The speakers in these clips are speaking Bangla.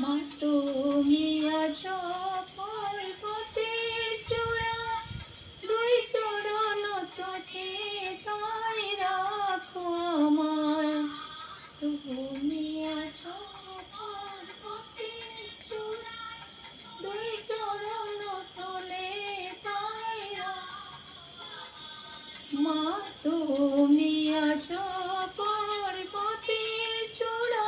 মা তুমি আছো পর্বতের চূড়া, দুই চরণ তোকে তাই রাখো আমায়। তুমি আছো পর্বতের চূড়া, দুই চরণ তোলে তাই মা তুমি আছো পর্বতের চূড়া।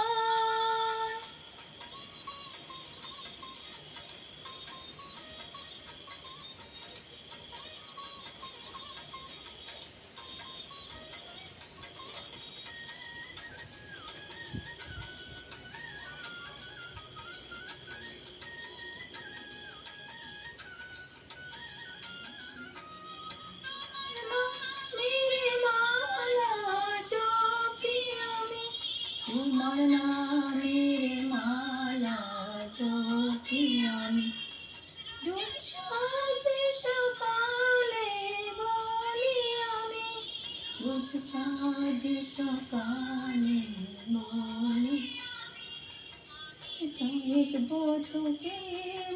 তোমার নামের মালা জপি আমি, রোজ সাজে সকালে বলি আমি, রোজ সাজে সকালে বলি, দেখবো তোকে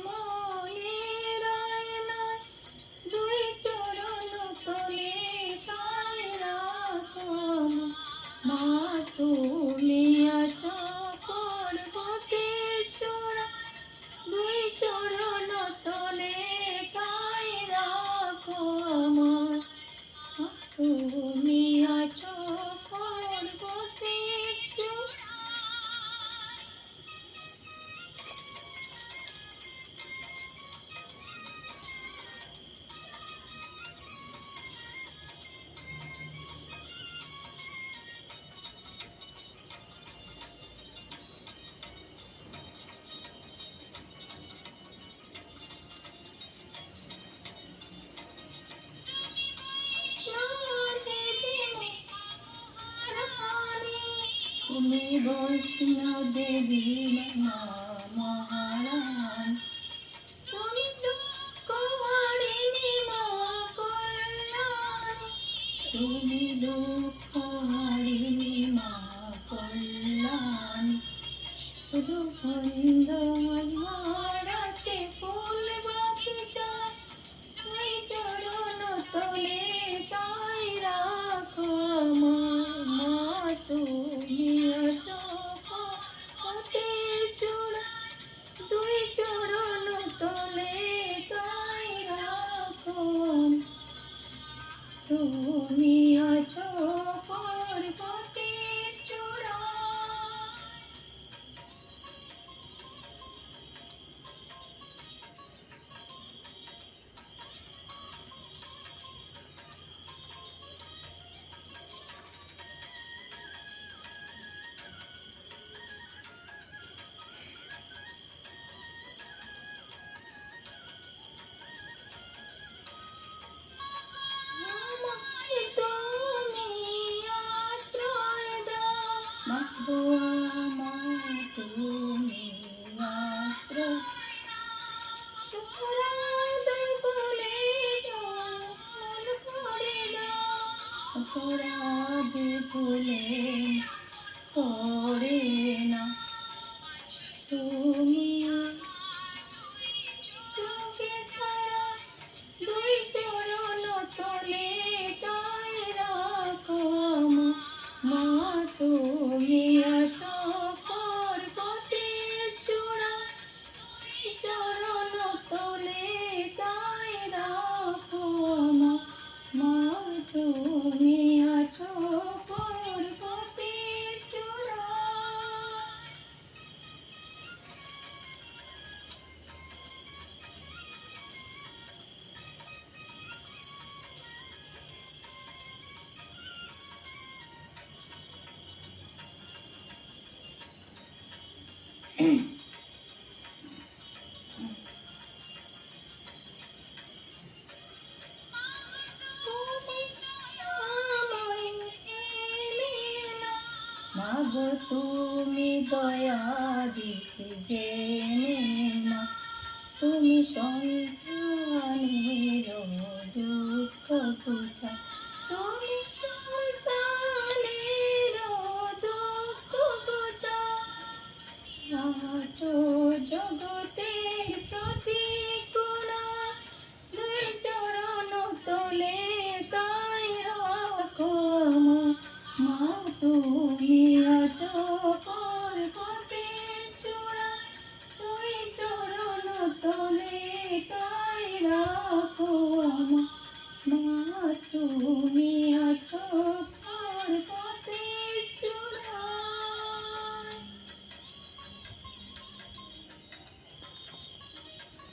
মনের আয়নায়, দুই চরণ তলে তাই রাখো মা তুমি আছো পর্বতের চূড়া, দুই চরণ তলে তাই রাখো আমার। তুমি আছো পর্বতের চূড়া। তুমি বৈষ্ণব দেবী মা মহারানী, তুমি দুঃখ হারিণী মা কল্যাণী, তুমি দুঃখ হারিণী মা কল্যাণী, শুধু বন্ধ আছে ফুল বাগিচায়, সেই চরণ তলে তাই রাখো আমার। মা তুমি আছো পর্বতের চূড়া, দুই চরণ তলে তাই রাখো। তুমি আছো পর্বতের চূড়া। অপরাধে ভুলে করে না তুমি, তোকে ছাড়া দুই চরণ তলে তাই রাখো মা তুমি আছো পর্বতের চূড়া, চরণ তলে তাই রাখো মা তুমি আছো পর্বতের চূড়া। মাগো তুমি দয়া দিতে জেনে না, তুমি সন্তান